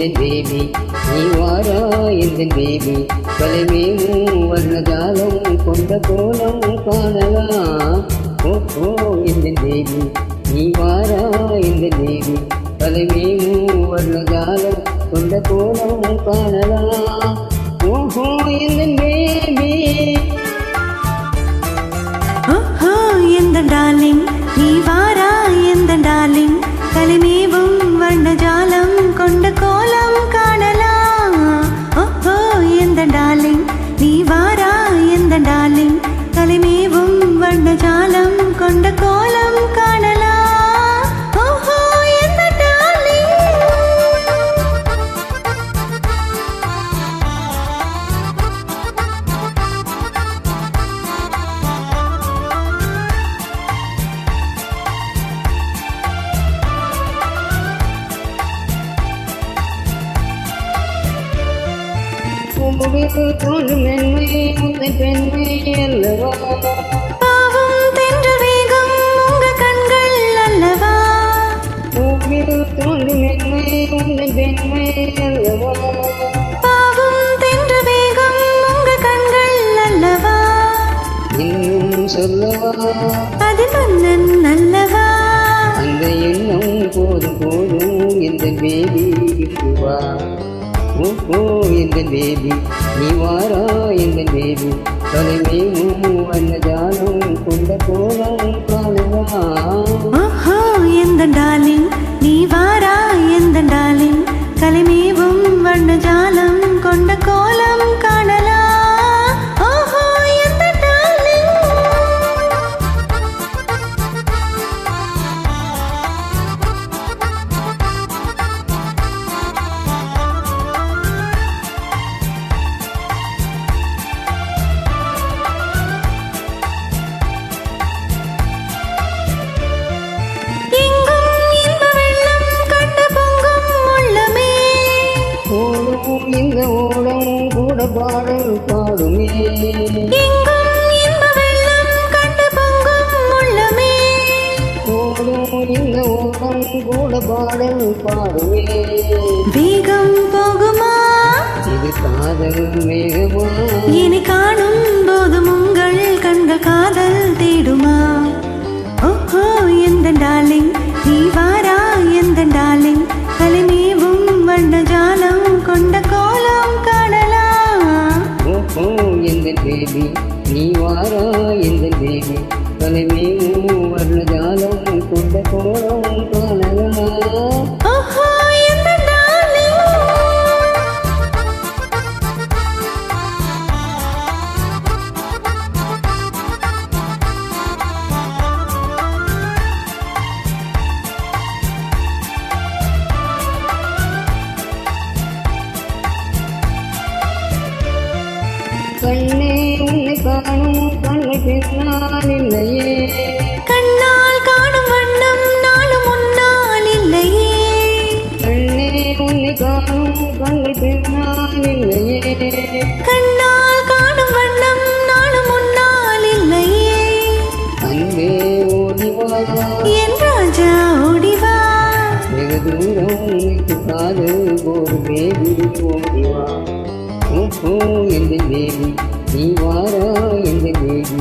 எந்தன் பேபி நீ வாரா எந்தன் பேபி கலைமேவும் வர்ணஜாலம் கொண்ட கோலம் காணலாம் ஓ எந்தன் பேபி நீ வாரா எந்தன் பேபி கலைமேவும் வர்ணஜாலம் கொண்ட கோலம் காணலாம் ஓஹோ எந்தன் பேபி ஓஹோ எந்தன் டார்லிங் நீ வாரா எந்தன் டார்லிங் கலைமேவும் வர்ணஜாலம் கொண்ட கோலம் காணலாம் ஓஹோ எந்தன் டார்லிங் நீ வாரா எந்தன் டார்லிங் கலைமேவும் வர்ணஜாலம் கொண்ட கோலம் காணலாம் ஓஹோ எந்தன் டார்லிங் தோன்றும் மென்மை உந்தன் பெண்மை அல்லவா பாவம் தென்ற வேகம் உங்க கண்கள் அல்லவா தோன்றும் மென்மை உந்தன் பெண்மை அல்லவா பாவம் தென்ற வேகம் உங்க கண்கள் அல்லவா இன்னும் சொல்லவா அது மன்னன் அல்லவா அந்த எண்ணம் போதும் போதும் எந்த பேபி வா ஓ எந்த பேபி நீ வாரா எந்த பேபி தலைமேவும் வண்ணஜாலம் கொண்ட கோலம் காணவா ஓஹோ எந்தன் டார்லிங் நீ வாரா எந்தன் டார்லிங் கலைமேவும் வர்ணஜாலம் கொண்ட கோலம் காணலாம் ஓஹோ எந்தன் டார்லிங் இந்த ஓடம் கூட பாடல் பாடுமே எங்கும் இன்ப வெள்ளம் கண்டு பொங்கும் உள்ளமே ஓடும் இந்த ஓடம் கூட பாடல் பாடுமே வேகம் போகுமா இது காதல் மேகமா இனி காணும் போதும் உங்கள் கண்கள் காதல் தேடுமா ஓஹோ எந்தன் டார்லிங் நீ வாரா எந்தன் டார்லிங் கலைமேவும் வண்ணஜாலம் கொண்ட கோலம் காணலாம் ஓஹோ எந்தன் பேபி நீ வாரா எந்தன் பேபி தலைமேவும் வர்ணஜாலம் கொண்ட கோலம் காணலாம் ஓஹோ எந்தன் டார்லிங் கண்ணே உன்னை காணும் கண்கள் பின்னால் இல்லையே கண்ணால் காணும் வண்ணம் நாளும் முன்னால் இல்லையே கண்ணே உன்னை காணும் கண்கள் பின்னால் இல்லையே கண்ணால் காணும் வண்ணம் நாளும் முன்னால் இல்லையே அன்பே ஓடிவா என் ராஜா ஓடிவா வெகு தூரம் உனக்கு காதல் ஒரு பேபி ஓடிவா ஓஹோ எந்த பேபி நீ வாரா எந்த பேபி